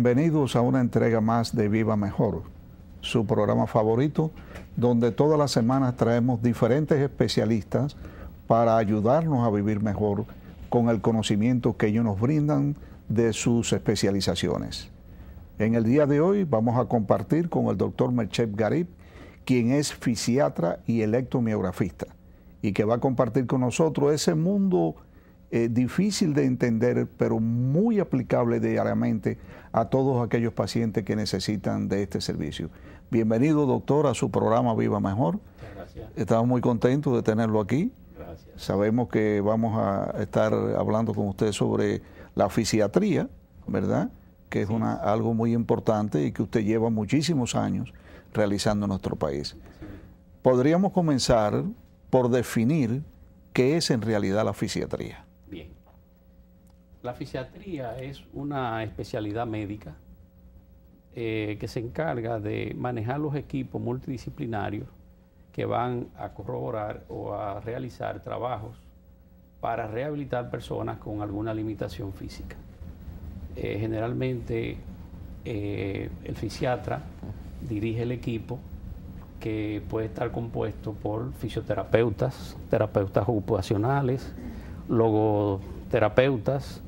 Bienvenidos a una entrega más de Viva Mejor, su programa favorito, donde todas las semanas traemos diferentes especialistas para ayudarnos a vivir mejor con el conocimiento que ellos nos brindan de sus especializaciones. En el día de hoy vamos a compartir con el doctor Mercheb Garib, quien es fisiatra y electromiografista, y que va a compartir con nosotros ese mundo difícil de entender, pero muy aplicable diariamente a todos aquellos pacientes que necesitan de este servicio. Bienvenido, doctor, a su programa Viva Mejor. Muchas gracias. Estamos muy contentos de tenerlo aquí. Gracias. Sabemos que vamos a estar hablando con usted sobre la fisiatría, ¿verdad? Que es algo muy importante y que usted lleva muchísimos años realizando en nuestro país. Sí. Podríamos comenzar por definir qué es en realidad la fisiatría. Bien. La fisiatría es una especialidad médica que se encarga de manejar los equipos multidisciplinarios que van a corroborar o a realizar trabajos para rehabilitar personas con alguna limitación física. Generalmente el fisiatra dirige el equipo, que puede estar compuesto por fisioterapeutas, terapeutas ocupacionales, logoterapeutas,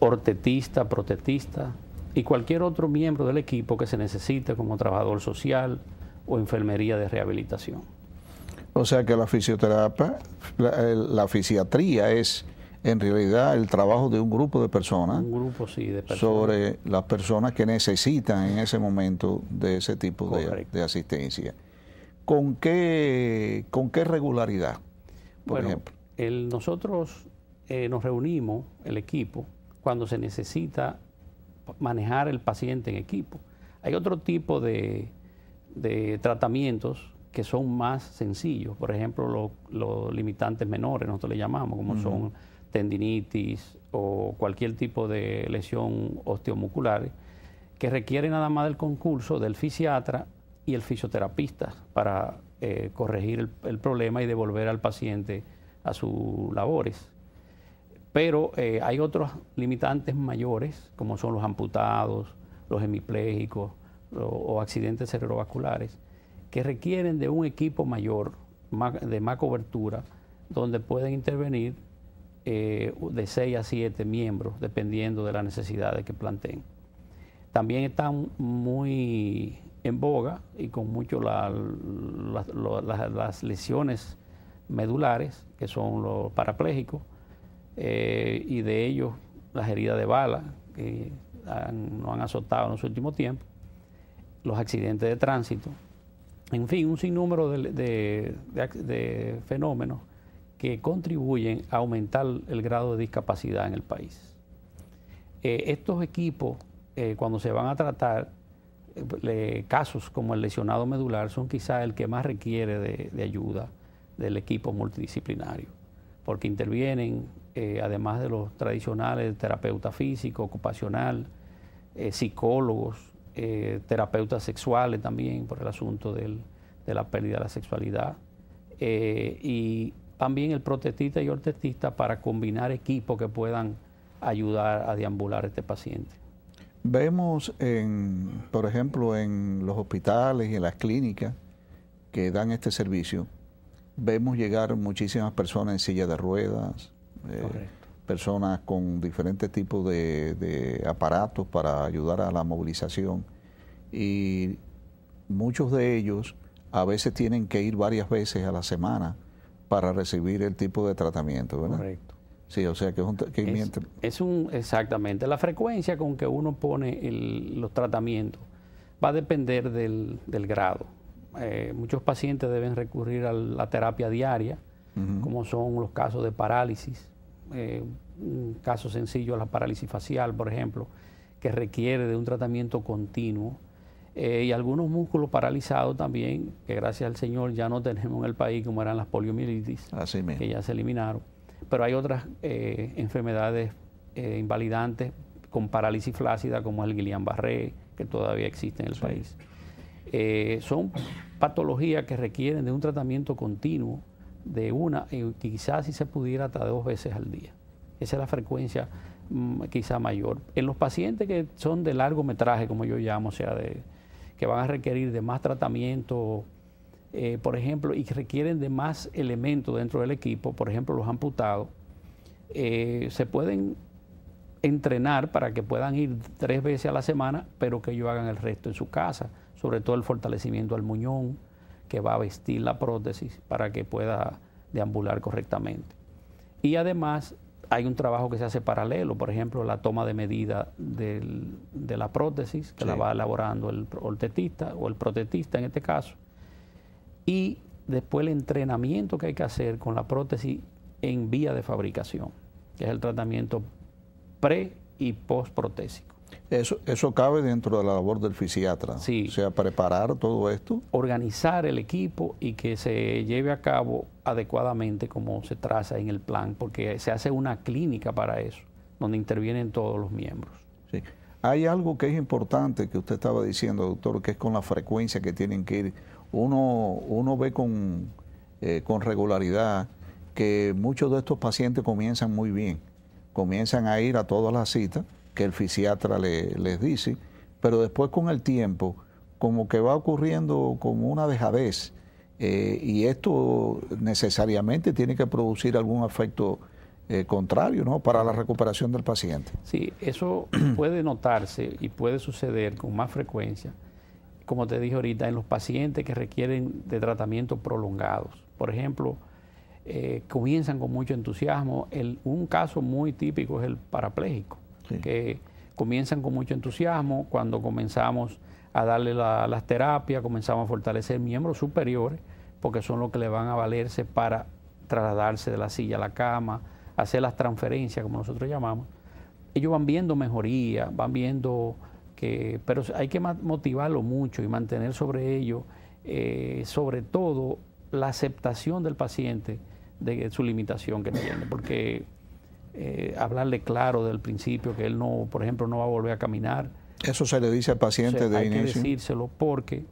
ortetistas, protetistas y cualquier otro miembro del equipo que se necesite como trabajador social o enfermería de rehabilitación. O sea que la fisioterapia, la fisiatría es en realidad el trabajo de un grupo de personas. Un grupo, sí, de personas. Sobre las personas que necesitan en ese momento de ese tipo de asistencia. ¿Con qué regularidad, por ejemplo? Nosotros nos reunimos, el equipo, cuando se necesita manejar el paciente en equipo. Hay otro tipo de tratamientos que son más sencillos, por ejemplo, los limitantes menores, nosotros le llamamos, como son tendinitis o cualquier tipo de lesión osteomuscular, que requiere nada más del concurso del fisiatra y el fisioterapista para corregir el problema y devolver al paciente a sus labores. Pero hay otros limitantes mayores, como son los amputados, los hemipléjicos o accidentes cerebrovasculares, que requieren de un equipo mayor, de más cobertura, donde pueden intervenir de 6 a 7 miembros, dependiendo de las necesidades que planteen. También están muy en boga y con mucho las lesiones medulares, que son los parapléjicos, y de ellos las heridas de bala que nos han azotado en los últimos tiempos, los accidentes de tránsito, en fin, un sinnúmero de fenómenos que contribuyen a aumentar el grado de discapacidad en el país. Estos equipos, cuando se van a tratar casos como el lesionado medular, son quizás el que más requiere de ayuda del equipo multidisciplinario, porque intervienen, además de los tradicionales, terapeuta físico, ocupacional, psicólogos, terapeutas sexuales también, por el asunto de la pérdida de la sexualidad, y también el protetista y ortetista para combinar equipos que puedan ayudar a deambular a este paciente. Vemos, por ejemplo, en los hospitales y en las clínicas que dan este servicio, vemos llegar muchísimas personas en silla de ruedas, personas con diferentes tipos de aparatos para ayudar a la movilización, y muchos de ellos a veces tienen que ir varias veces a la semana para recibir el tipo de tratamiento, ¿verdad? Correcto. Sí, o sea que es un exactamente. La frecuencia con que uno pone los tratamientos va a depender del grado. Muchos pacientes deben recurrir a la terapia diaria, como son los casos de parálisis. Un caso sencillo es la parálisis facial, por ejemplo, que requiere de un tratamiento continuo. Y algunos músculos paralizados también, que gracias al Señor ya no tenemos en el país, como eran las poliomielitis, que ya se eliminaron. Pero hay otras enfermedades invalidantes con parálisis flácida, como el Guillain-Barré, que todavía existe en el país. Son patologías que requieren de un tratamiento continuo, de quizás si se pudiera hasta 2 veces al día. Esa es la frecuencia quizá mayor. En los pacientes que son de largometraje, como yo llamo, o sea, que van a requerir de más tratamiento, por ejemplo, y que requieren de más elementos dentro del equipo, por ejemplo, los amputados, se pueden entrenar para que puedan ir 3 veces a la semana, pero que ellos hagan el resto en su casa, sobre todo el fortalecimiento al muñón, que va a vestir la prótesis para que pueda deambular correctamente. Y además hay un trabajo que se hace paralelo, por ejemplo, la toma de medida de la prótesis, que la va elaborando el ortetista o el protetista en este caso, y después el entrenamiento que hay que hacer con la prótesis en vía de fabricación, que es el tratamiento pre y post protésico. Eso cabe dentro de la labor del fisiatra. Sí. O sea, preparar todo esto. Organizar el equipo y que se lleve a cabo adecuadamente como se traza en el plan, porque se hace una clínica para eso, donde intervienen todos los miembros. Sí. Hay algo que es importante que usted estaba diciendo, doctor, que es con la frecuencia que tienen que ir. Uno ve con regularidad que muchos de estos pacientes comienzan muy bien, comienzan a ir a todas las citas que el fisiatra les dice, pero después con el tiempo como que va ocurriendo como una dejadez y esto necesariamente tiene que producir algún efecto contrario, ¿no?, para la recuperación del paciente. Sí, eso puede notarse y puede suceder con más frecuencia, como te dije ahorita, en los pacientes que requieren de tratamientos prolongados. Por ejemplo, comienzan con mucho entusiasmo. Un caso muy típico es el parapléjico, sí, que comienzan con mucho entusiasmo. Cuando comenzamos a darle las terapias, comenzamos a fortalecer miembros superiores, porque son los que le van a valerse para trasladarse de la silla a la cama, hacer las transferencias, como nosotros llamamos. Ellos van viendo mejoría, van viendo que, pero hay que motivarlo mucho y mantener sobre ello, sobre todo, la aceptación del paciente de su limitación que tiene, porque hablarle claro del principio que él no, por ejemplo, no va a volver a caminar. Eso se le dice al paciente, o sea, de hay inicio. Hay que decírselo porque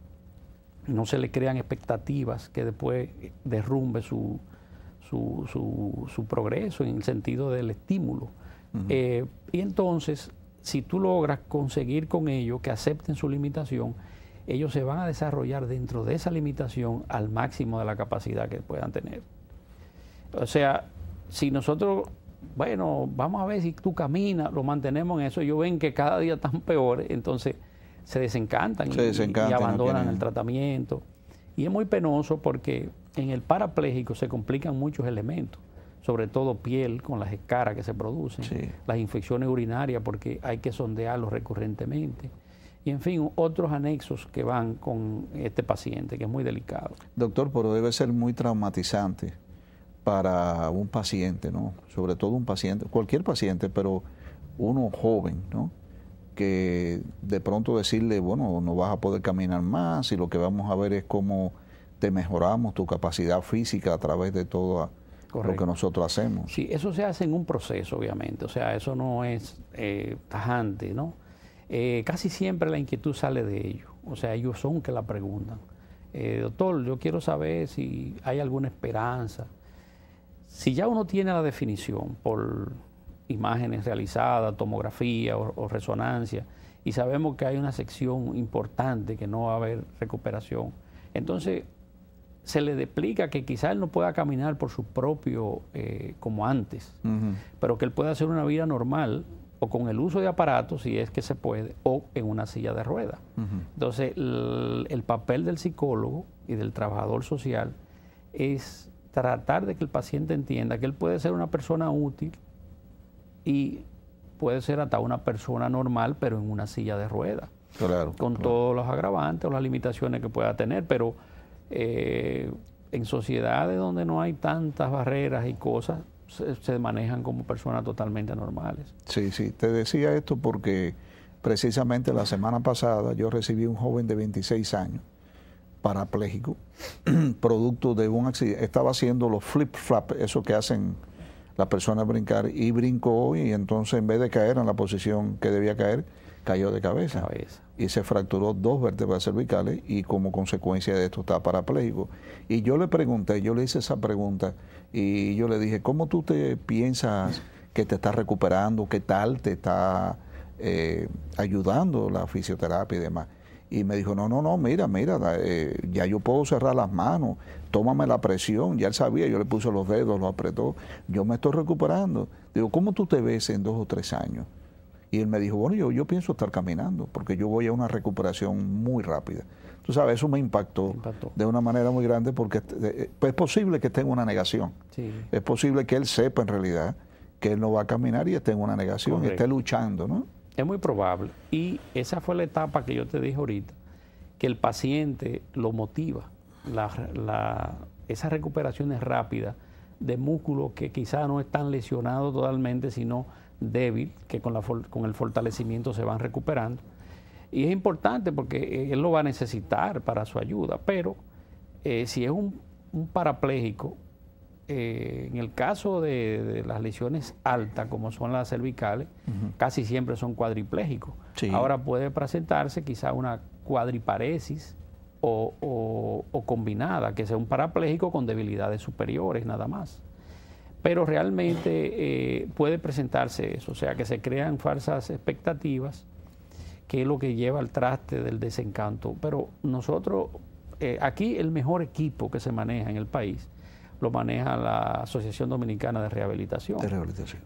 no se le crean expectativas que después derrumbe su progreso en el sentido del estímulo. Y entonces, si tú logras conseguir con ellos que acepten su limitación, ellos se van a desarrollar dentro de esa limitación al máximo de la capacidad que puedan tener. O sea, si nosotros, bueno, vamos a ver si tú caminas, lo mantenemos en eso, ellos ven que cada día están peores, entonces se desencantan, y abandonan el tratamiento. Y es muy penoso porque en el parapléjico se complican muchos elementos, sobre todo piel con las escaras que se producen, sí, las infecciones urinarias porque hay que sondearlos recurrentemente. Y en fin, otros anexos que van con este paciente, que es muy delicado. Doctor, pero debe ser muy traumatizante para un paciente, ¿no? Sobre todo un paciente, cualquier paciente, pero uno joven, ¿no?, que de pronto decirle, bueno, no vas a poder caminar más y lo que vamos a ver es cómo te mejoramos tu capacidad física a través de todo lo que nosotros hacemos. Sí, eso se hace en un proceso, obviamente, o sea, eso no es tajante, ¿no? Casi siempre la inquietud sale de ellos, o sea, ellos son que la preguntan. Doctor, yo quiero saber si hay alguna esperanza. Si ya uno tiene la definición por imágenes realizadas, tomografía o resonancia, y sabemos que hay una sección importante que no va a haber recuperación, entonces se le explica que quizás él no pueda caminar por su propio, como antes, pero que él pueda hacer una vida normal, o con el uso de aparatos, si es que se puede, o en una silla de ruedas. Entonces, el papel del psicólogo y del trabajador social es tratar de que el paciente entienda que él puede ser una persona útil y puede ser hasta una persona normal, pero en una silla de ruedas. Claro, con todos los agravantes o las limitaciones que pueda tener, pero en sociedades donde no hay tantas barreras y cosas, se manejan como personas totalmente normales. Sí, sí, te decía esto porque precisamente la semana pasada yo recibí un joven de 26 años, parapléjico, producto de un accidente. Estaba haciendo los flip-flap, eso que hacen las personas brincar, y brincó y entonces en vez de caer en la posición que debía caer, cayó de cabeza. Y se fracturó 2 vértebras cervicales y como consecuencia de esto está parapléjico. Y yo le pregunté, yo le hice esa pregunta y yo le dije, ¿cómo tú te piensas que te está recuperando, qué tal te está ayudando la fisioterapia y demás. Y me dijo, no, mira, ya yo puedo cerrar las manos, tómame la presión. Ya él sabía, yo le puse los dedos, lo apretó, yo me estoy recuperando. Digo, ¿cómo tú te ves en 2 o 3 años? Y él me dijo, bueno, yo pienso estar caminando, porque yo voy a una recuperación muy rápida. Tú sabes, eso me impactó de una manera muy grande, porque pues, es posible que esté en una negación. Sí. Es posible que él sepa en realidad que él no va a caminar y esté en una negación, Correcto. esté luchando, ¿no? Es muy probable. Y esa fue la etapa que yo te dije ahorita, que el paciente lo motiva. Esas recuperaciones rápidas de músculos que quizás no están lesionados totalmente, sino débil, que con el fortalecimiento se van recuperando. Y es importante porque él lo va a necesitar para su ayuda, pero si es un parapléjico, en el caso de las lesiones altas, como son las cervicales, casi siempre son cuadriplégicos. Sí. Ahora puede presentarse quizá una cuadriparesis o combinada, que sea un parapléjico con debilidades superiores nada más. Pero realmente puede presentarse eso, o sea que se crean falsas expectativas, que es lo que lleva al traste del desencanto. Pero nosotros, aquí el mejor equipo que se maneja en el país, lo maneja la Asociación Dominicana de Rehabilitación.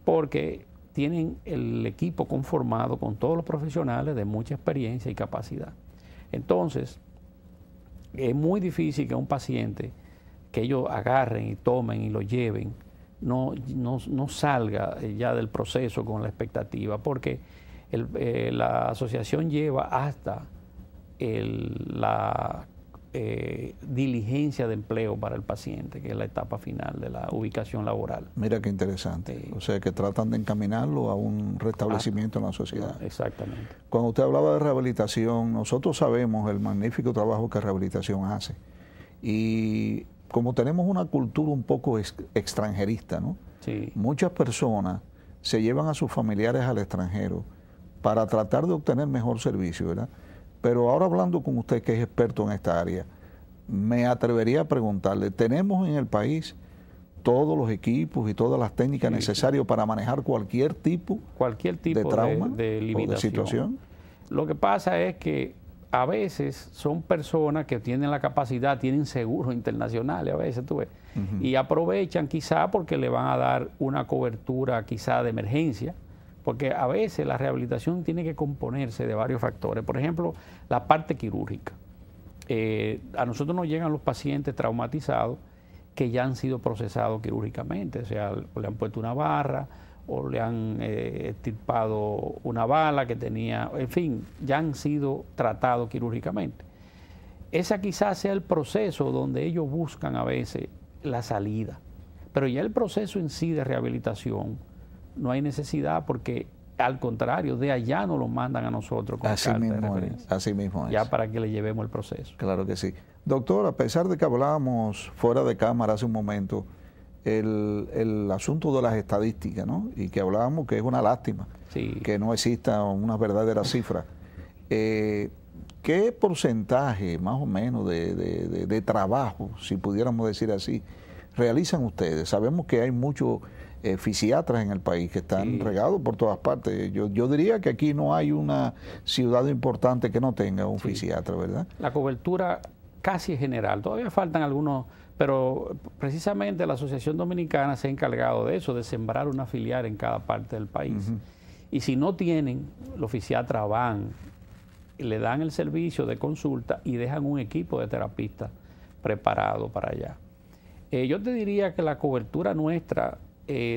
Porque tienen el equipo conformado con todos los profesionales de mucha experiencia y capacidad. Entonces, es muy difícil que un paciente, que ellos agarren y tomen y lo lleven, no salga ya del proceso con la expectativa, porque la asociación lleva hasta la diligencia de empleo para el paciente, que es la etapa final de la ubicación laboral. Mira qué interesante. Sí. O sea, que tratan de encaminarlo a un restablecimiento en la sociedad. Exactamente. Cuando usted hablaba de rehabilitación, nosotros sabemos el magnífico trabajo que rehabilitación hace. Y como tenemos una cultura un poco extranjerista, ¿no? Sí. Muchas personas se llevan a sus familiares al extranjero para tratar de obtener mejor servicio, ¿verdad? Pero ahora hablando con usted, que es experto en esta área, me atrevería a preguntarle, ¿tenemos en el país todos los equipos y todas las técnicas necesarias para manejar cualquier tipo de trauma de limitación, o de situación? Lo que pasa es que a veces son personas que tienen la capacidad, tienen seguros internacionales, a veces tú ves, y aprovechan quizá porque le van a dar una cobertura quizá de emergencia, porque a veces la rehabilitación tiene que componerse de varios factores. Por ejemplo, la parte quirúrgica. A nosotros nos llegan los pacientes traumatizados que ya han sido procesados quirúrgicamente, o sea, le han puesto una barra o le han extirpado una bala que tenía, en fin, ya han sido tratados quirúrgicamente. Esa quizás sea el proceso donde ellos buscan a veces la salida, pero ya el proceso en sí de rehabilitación no hay necesidad, porque al contrario, de allá nos lo mandan a nosotros con así carta de mismo referencia. es, así mismo es. Ya para que le llevemos el proceso. Claro que sí. Doctor, a pesar de que hablábamos fuera de cámara hace un momento, el asunto de las estadísticas, ¿no? Y que hablábamos que es una lástima que no exista una verdadera cifra. ¿Qué porcentaje más o menos de trabajo, si pudiéramos decir así, realizan ustedes? Sabemos que hay muchos fisiatras en el país que están regados por todas partes. Yo diría que aquí no hay una ciudad importante que no tenga un fisiatra, ¿verdad? La cobertura casi es general. Todavía faltan algunos, pero precisamente la Asociación Dominicana se ha encargado de eso, de sembrar una filial en cada parte del país. Y si no tienen, los fisiatras van, le dan el servicio de consulta y dejan un equipo de terapistas preparado para allá. Yo te diría que la cobertura nuestra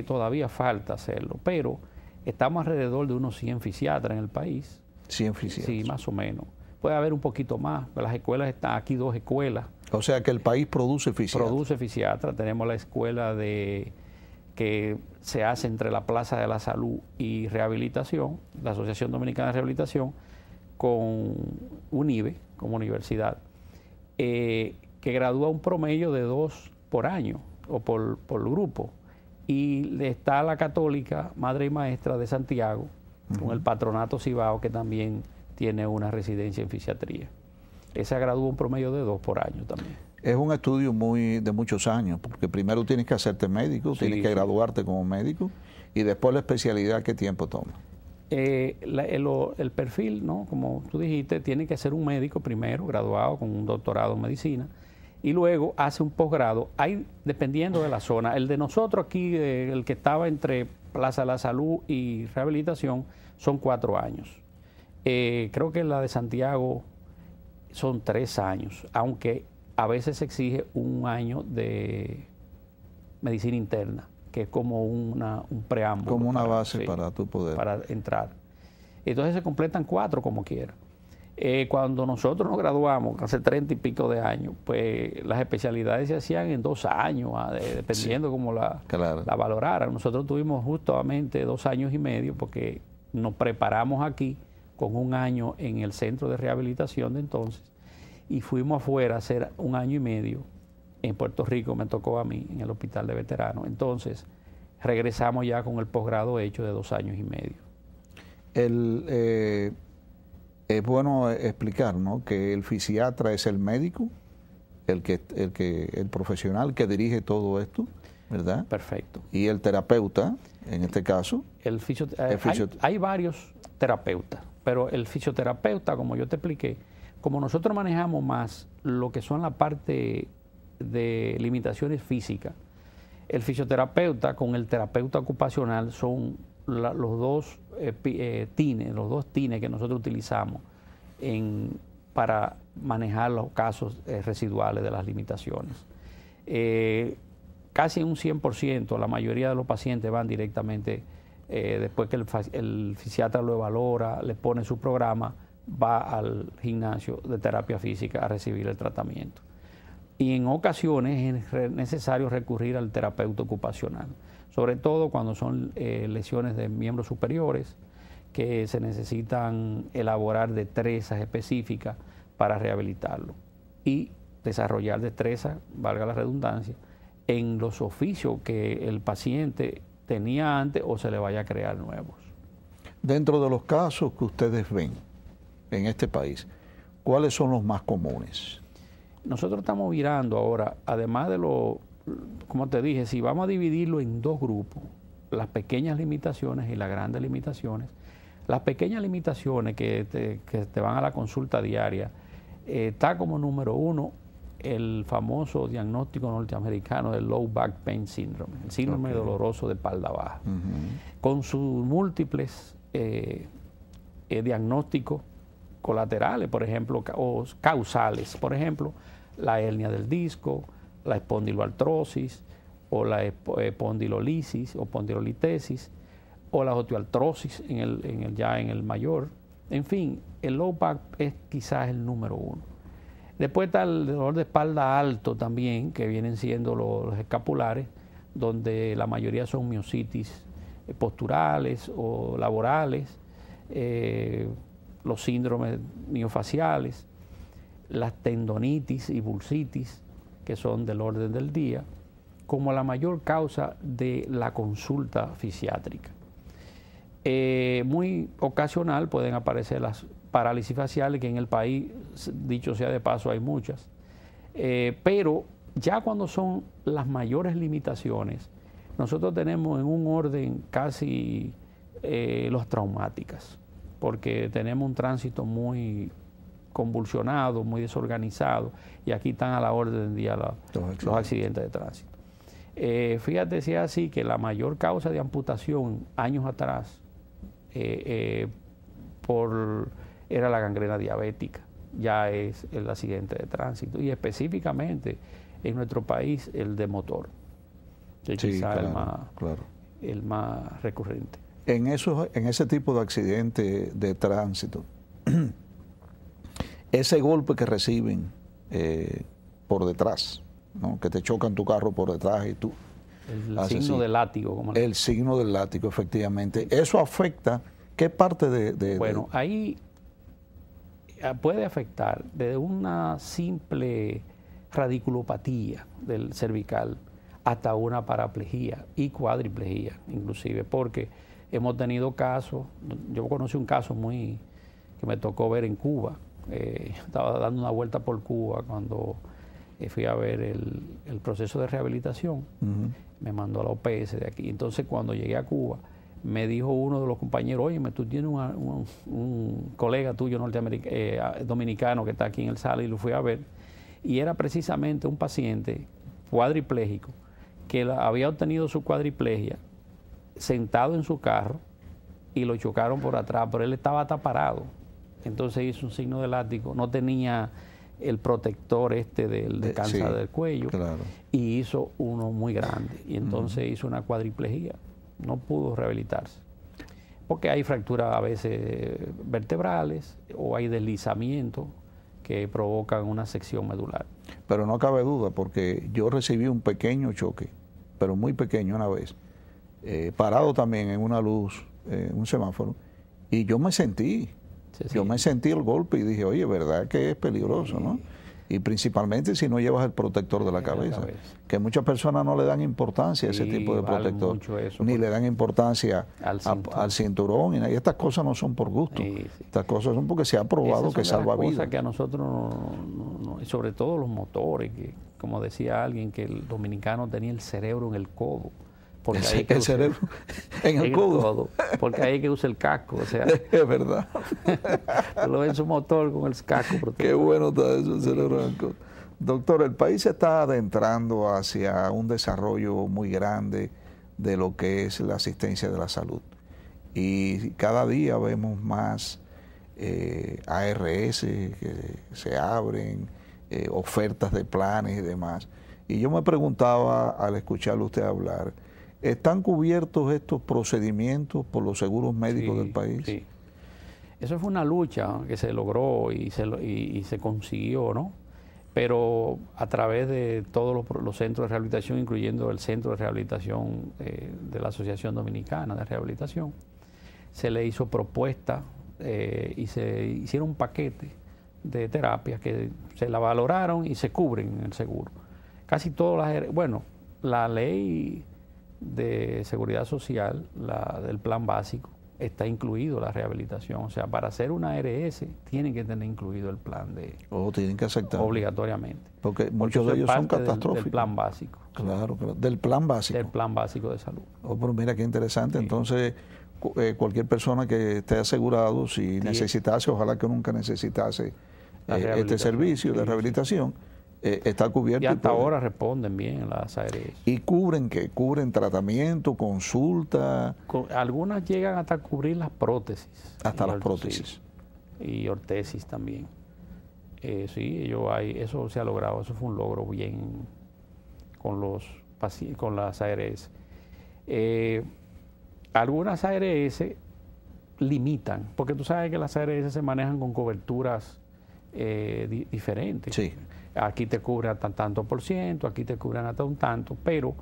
todavía falta hacerlo, pero estamos alrededor de unos 100 fisiatras en el país. 100 fisiatras. Sí, más o menos. Puede haber un poquito más, pero las escuelas están aquí, 2 escuelas. O sea que el país produce fisiatras. Produce fisiatras. Tenemos la escuela que se hace entre la Plaza de la Salud y Rehabilitación, la Asociación Dominicana de Rehabilitación, con UNIBE como universidad, que gradúa un promedio de 2 por año o por grupo. Y está la Católica Madre y Maestra de Santiago, con el Patronato Cibao, que también tiene una residencia en fisiatría. Esa gradúa un promedio de 2 por año también. Es un estudio de muchos años, porque primero tienes que hacerte médico, tienes que graduarte como médico, y después la especialidad, ¿qué tiempo toma? El perfil, ¿no? Como tú dijiste, tiene que ser un médico primero, graduado con un doctorado en medicina, y luego hace un posgrado. Hay, dependiendo de la zona, el de nosotros aquí, el que estaba entre Plaza de la Salud y Rehabilitación, son 4 años. Creo que la de Santiago son 3 años, aunque a veces se exige 1 año de medicina interna, que es como un preámbulo. Como una base para tu poder. Para entrar. Entonces se completan 4 como quiera. Cuando nosotros nos graduamos, hace 30 y pico de años, pues las especialidades se hacían en 2 años, dependiendo cómo la valoraran. Nosotros tuvimos justamente 2 años y medio, porque nos preparamos aquí con 1 año en el centro de rehabilitación de entonces, y fuimos afuera a hacer 1 año y medio. En Puerto Rico me tocó a mí, en el hospital de veteranos. Entonces, regresamos ya con el posgrado hecho de 2 años y medio. Es bueno explicar, ¿no?, que el fisiatra es el médico, el profesional que dirige todo esto, ¿verdad? Perfecto. Y el terapeuta, en este caso. Hay varios terapeutas, pero el fisioterapeuta, como yo te expliqué, como nosotros manejamos más lo que son la parte de limitaciones físicas, el fisioterapeuta con el terapeuta ocupacional son los dos tines que nosotros utilizamos para manejar los casos residuales de las limitaciones. Casi un 100%, la mayoría de los pacientes van directamente, después que el fisiatra lo valora, le pone su programa, va al gimnasio de terapia física a recibir el tratamiento. Y en ocasiones es necesario recurrir al terapeuta ocupacional, sobre todo cuando son lesiones de miembros superiores, que se necesitan elaborar destrezas específicas para rehabilitarlo y desarrollar destrezas, valga la redundancia, en los oficios que el paciente tenía antes o se le vaya a crear nuevos. Dentro de los casos que ustedes ven en este país, ¿cuáles son los más comunes? Nosotros estamos mirando ahora, además de como te dije, si vamos a dividirlo en 2 grupos, las pequeñas limitaciones y las grandes limitaciones. Las pequeñas limitaciones que te van a la consulta diaria, está como número 1 el famoso diagnóstico norteamericano del Low Back Pain Syndrome, el síndrome doloroso de espalda baja, con sus múltiples diagnósticos colaterales, por ejemplo, o causales, por ejemplo, la hernia del disco, la espondiloartrosis, o la espondilolisis o espondilolitesis, o la osteoartrosis ya en el mayor. En fin, el low back es quizás el número 1. Después está el dolor de espalda alto también, que vienen siendo los escapulares, donde la mayoría son miositis posturales o laborales, los síndromes miofaciales, las tendonitis y bursitis, que son del orden del día, como la mayor causa de la consulta fisiátrica. Muy ocasional pueden aparecer las parálisis faciales, que en el país, dicho sea de paso, hay muchas. Pero ya cuando son las mayores limitaciones, nosotros tenemos en un orden casi las traumáticas, porque tenemos un tránsito muy convulsionado, muy desorganizado, y aquí están a la orden del día los accidentes de tránsito. Fíjate si es así, que la mayor causa de amputación años atrás era la gangrena diabética, ya es el accidente de tránsito, y específicamente en nuestro país el de motor, que quizá el más recurrente. En ese tipo de accidente de tránsito, ese golpe que reciben por detrás, ¿no?, que te chocan tu carro por detrás y tú... El signo del látigo. El signo del látigo, efectivamente. ¿Eso afecta qué parte de...? Bueno, ahí puede afectar desde una simple radiculopatía del cervical hasta una paraplegia y cuadriplegia, inclusive, porque hemos tenido casos, yo conocí un caso que me tocó ver en Cuba. Estaba dando una vuelta por Cuba cuando fui a ver el proceso de rehabilitación, me mandó a la OPS de aquí. Entonces cuando llegué a Cuba, me dijo uno de los compañeros, oye, tú tienes un colega tuyo dominicano que está aquí en el SALA, y lo fui a ver, y era precisamente un paciente cuadripléjico que había obtenido su cuadriplegia sentado en su carro y lo chocaron por atrás, pero él estaba parado. Entonces hizo un signo de látigo, no tenía el protector de cáncer del cuello, claro, y hizo uno muy grande, y entonces hizo una cuadriplejía, no pudo rehabilitarse, porque hay fracturas a veces vertebrales o hay deslizamientos que provocan una sección medular. Pero no cabe duda, porque yo recibí un pequeño choque, pero muy pequeño una vez, parado también en una luz, un semáforo, y yo me sentí el golpe y dije, oye, ¿verdad que es peligroso, no? Y principalmente si no llevas el protector de la cabeza, que muchas personas no le dan importancia a ese tipo de protector, ni le dan importancia al cinturón, y estas cosas no son por gusto, estas cosas son porque se ha probado que salva vidas. Cosas que a nosotros, sobre todo los motores, que como decía alguien, que el dominicano tenía el cerebro en el codo. Porque el cerebro en el codo. Porque ahí que usa el casco, o sea. Es verdad. Lo ve en su motor con el casco. Qué bueno está eso, el cerebro en el codo. Doctor, el país se está adentrando hacia un desarrollo muy grande de lo que es la asistencia de la salud. Y cada día vemos más ARS que se abren, ofertas de planes y demás. Y yo me preguntaba, al escucharlo usted hablar, ¿están cubiertos estos procedimientos por los seguros médicos del país? Sí. Eso fue una lucha que se logró y se consiguió, ¿no? Pero a través de todos los centros de rehabilitación, incluyendo el centro de rehabilitación de la Asociación Dominicana de Rehabilitación, se le hizo propuesta y se hicieron un paquete de terapias que se la valoraron y se cubren en el seguro. Casi todas la ley de seguridad social, la del plan básico, está incluido la rehabilitación. O sea, para hacer una ARS tienen que tener incluido el plan de... tienen que aceptar. Obligatoriamente. Porque muchos de ellos son catastróficos. Del plan básico. Claro, del plan básico. Del plan básico de salud. Pero mira qué interesante. Sí. Entonces, cualquier persona que esté asegurado, si necesitase, ojalá que nunca necesitase este servicio de rehabilitación, está cubierto. Y hasta ahora responden bien las ARS. ¿Y cubren qué? ¿Cubren tratamiento, consulta? Algunas llegan hasta cubrir las prótesis. Hasta las prótesis. Y ortesis también. Eso se ha logrado, eso fue un logro bien con las ARS. Algunas ARS limitan, porque tú sabes que las ARS se manejan con coberturas diferentes. Sí. Aquí te cubre hasta tanto por ciento, aquí te cubren hasta un tanto, pero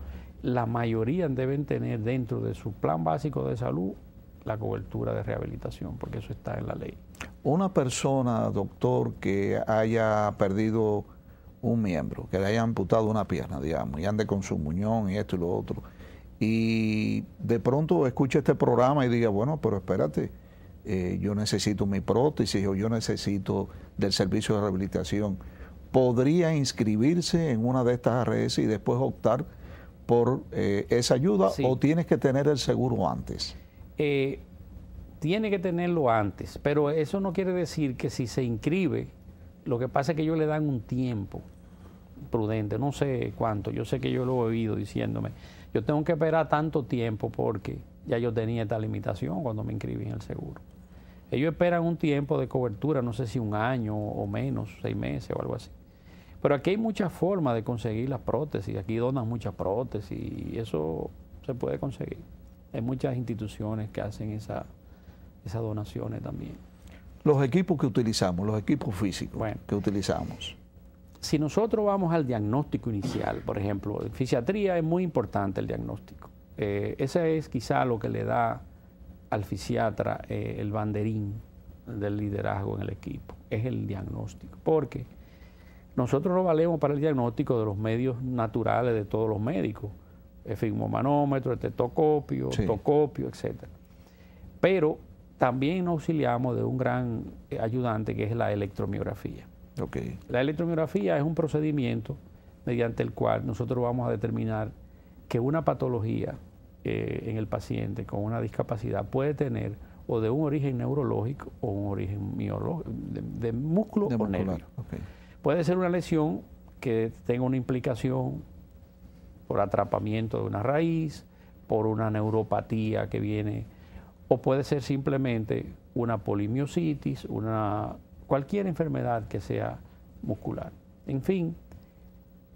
la mayoría deben tener dentro de su plan básico de salud la cobertura de rehabilitación, porque eso está en la ley. Una persona, doctor, que haya perdido un miembro, que le haya amputado una pierna, digamos, y ande con su muñón y esto y lo otro, y de pronto escuche este programa y diga, bueno, pero espérate, yo necesito mi prótesis o yo necesito del servicio de rehabilitación, ¿podría inscribirse en una de estas ARS y después optar por esa ayuda, o tienes que tener el seguro antes? Tiene que tenerlo antes, pero eso no quiere decir que si se inscribe, lo que pasa es que ellos le dan un tiempo prudente, no sé cuánto, yo sé que yo lo he oído diciéndome, yo tengo que esperar tanto tiempo porque ya yo tenía esta limitación cuando me inscribí en el seguro. Ellos esperan un tiempo de cobertura, no sé si un año o menos, 6 meses o algo así. Pero aquí hay muchas formas de conseguir las prótesis, aquí donan muchas prótesis y eso se puede conseguir. Hay muchas instituciones que hacen esas donaciones también. Los equipos que utilizamos, los equipos físicos que utilizamos. Si nosotros vamos al diagnóstico inicial, por ejemplo, en fisiatría es muy importante el diagnóstico. Ese es quizá lo que le da al fisiatra el banderín del liderazgo en el equipo, es el diagnóstico. Porque nosotros nos valemos para el diagnóstico de los medios naturales de todos los médicos, esfigmomanómetro, estetoscopio, otoscopio, etc. Pero también nos auxiliamos de un gran ayudante que es la electromiografía. Okay. La electromiografía es un procedimiento mediante el cual nosotros vamos a determinar que una patología en el paciente con una discapacidad puede tener o de un origen neurológico o un origen de músculo o nervio. Okay. Puede ser una lesión que tenga una implicación por atrapamiento de una raíz, por una neuropatía que viene, o puede ser simplemente una polimiositis, cualquier enfermedad que sea muscular. En fin,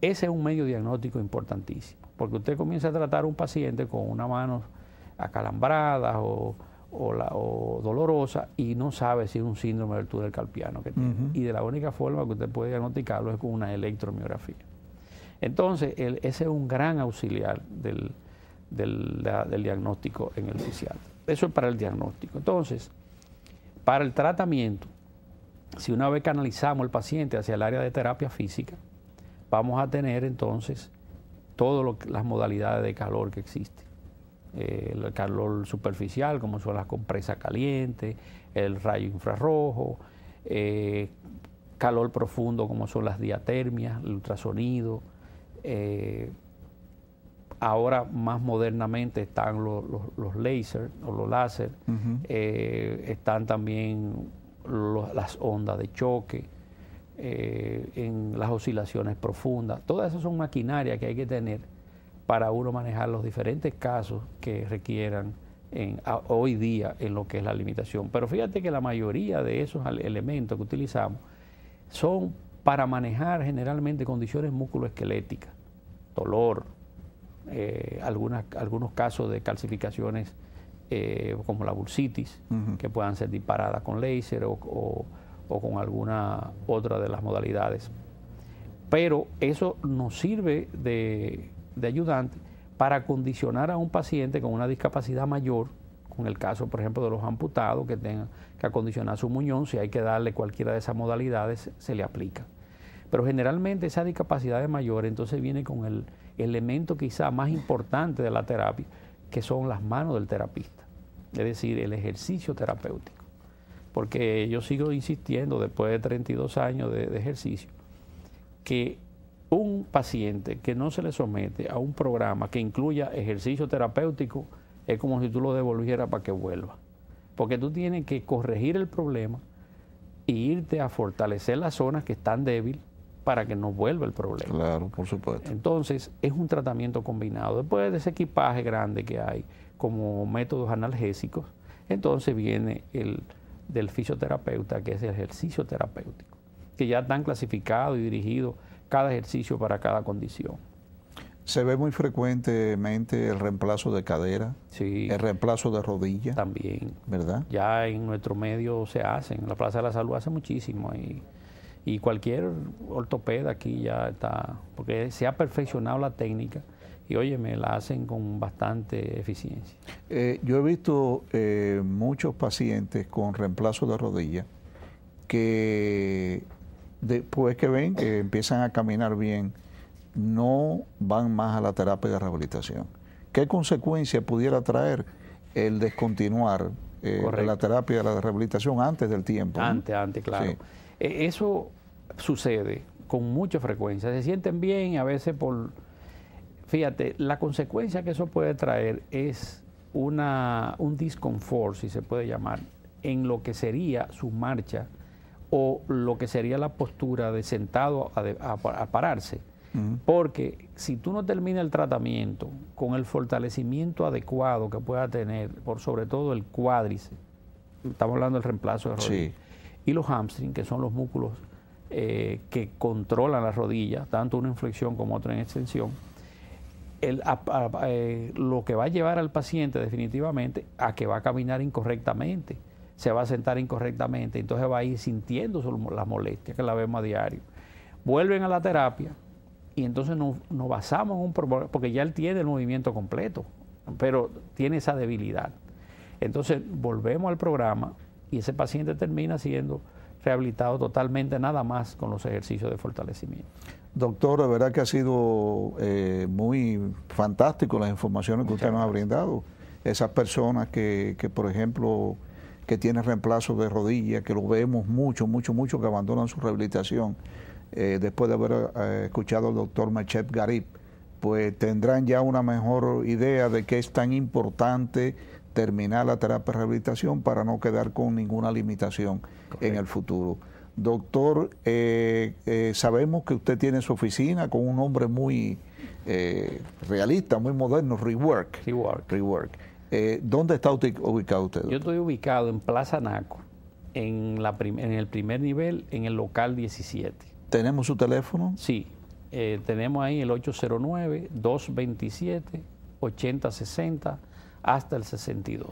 ese es un medio diagnóstico importantísimo, porque usted comienza a tratar a un paciente con una mano acalambrada o dolorosa y no sabe si es un síndrome del túnel carpiano que tiene. Y de la única forma que usted puede diagnosticarlo es con una electromiografía. Entonces, ese es un gran auxiliar del diagnóstico en el fisiatra. Eso es para el diagnóstico. Entonces, para el tratamiento, si una vez canalizamos al paciente hacia el área de terapia física, vamos a tener entonces todas las modalidades de calor que existen. El calor superficial, como son las compresas calientes, el rayo infrarrojo, calor profundo, como son las diatermias, el ultrasonido. Ahora más modernamente están los láser o los láser, están también las ondas de choque, en las oscilaciones profundas. Todas esas son maquinarias que hay que tener para uno manejar los diferentes casos que requieran hoy día en lo que es la limitación. Pero fíjate que la mayoría de esos elementos que utilizamos son para manejar generalmente condiciones musculoesqueléticas, dolor, algunos casos de calcificaciones como la bursitis, que puedan ser disparadas con láser o con alguna otra de las modalidades. Pero eso nos sirve de ayudante para condicionar a un paciente con una discapacidad mayor, con el caso, por ejemplo, de los amputados que tengan que acondicionar su muñón, si hay que darle cualquiera de esas modalidades, se le aplica. Pero generalmente esa discapacidad es mayor, entonces viene con el elemento quizá más importante de la terapia, que son las manos del terapista, es decir, el ejercicio terapéutico. Porque yo sigo insistiendo, después de 32 años de ejercicio, que un paciente que no se le somete a un programa que incluya ejercicio terapéutico es como si tú lo devolvieras para que vuelva. Porque tú tienes que corregir el problema e irte a fortalecer las zonas que están débiles para que no vuelva el problema. Claro, por supuesto. Entonces, es un tratamiento combinado. Después de ese equipaje grande que hay como métodos analgésicos, entonces viene el del fisioterapeuta, que es el ejercicio terapéutico, que ya están clasificados y dirigidos cada ejercicio para cada condición. Se ve muy frecuentemente el reemplazo de cadera, sí, el reemplazo de rodilla. También. ¿Verdad? Ya en nuestro medio se hacen, en la Plaza de la Salud hace muchísimo y cualquier ortopeda aquí ya está, porque se ha perfeccionado la técnica y óyeme, la hacen con bastante eficiencia. Yo he visto muchos pacientes con reemplazo de rodilla que después que ven que empiezan a caminar bien, no van más a la terapia de rehabilitación. ¿Qué consecuencia pudiera traer el descontinuar la terapia de la rehabilitación antes del tiempo? Antes, claro. Sí. Eso sucede con mucha frecuencia. Se sienten bien y a veces Fíjate, la consecuencia que eso puede traer es un disconfort, si se puede llamar, en lo que sería su marcha o lo que sería la postura de sentado a pararse. Porque si tú no terminas el tratamiento con el fortalecimiento adecuado que pueda tener, por sobre todo el cuádriceps, estamos hablando del reemplazo de rodilla, y los hamstrings, que son los músculos que controlan las rodillas, tanto una en flexión como otra en extensión, lo que va a llevar al paciente definitivamente a que va a caminar incorrectamente, se va a sentar incorrectamente, entonces va a ir sintiendo las molestias que la vemos a diario. Vuelven a la terapia y entonces nos basamos en un problema, porque ya él tiene el movimiento completo, pero tiene esa debilidad. Entonces volvemos al programa y ese paciente termina siendo rehabilitado totalmente nada más con los ejercicios de fortalecimiento. Doctor, de verdad que ha sido muy fantástico las informaciones que usted nos ha brindado. Esas personas que, por ejemplo, que tiene reemplazo de rodilla, que lo vemos mucho, que abandonan su rehabilitación después de haber escuchado al doctor Mechet Garib, pues tendrán ya una mejor idea de que es tan importante terminar la terapia de rehabilitación para no quedar con ninguna limitación en el futuro. Doctor, sabemos que usted tiene su oficina con un nombre muy realista, muy moderno, Rework. ¿Dónde está ubicado usted, doctor? Yo estoy ubicado en Plaza Naco, en el primer nivel, en el local 17. ¿Tenemos su teléfono? Sí, tenemos ahí el 809-227-8060 hasta el 62.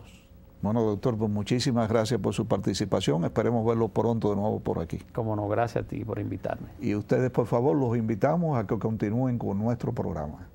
Bueno, doctor, pues muchísimas gracias por su participación. Esperemos verlo pronto de nuevo por aquí. Cómo no, gracias a ti por invitarme. Y ustedes, por favor, los invitamos a que continúen con nuestro programa.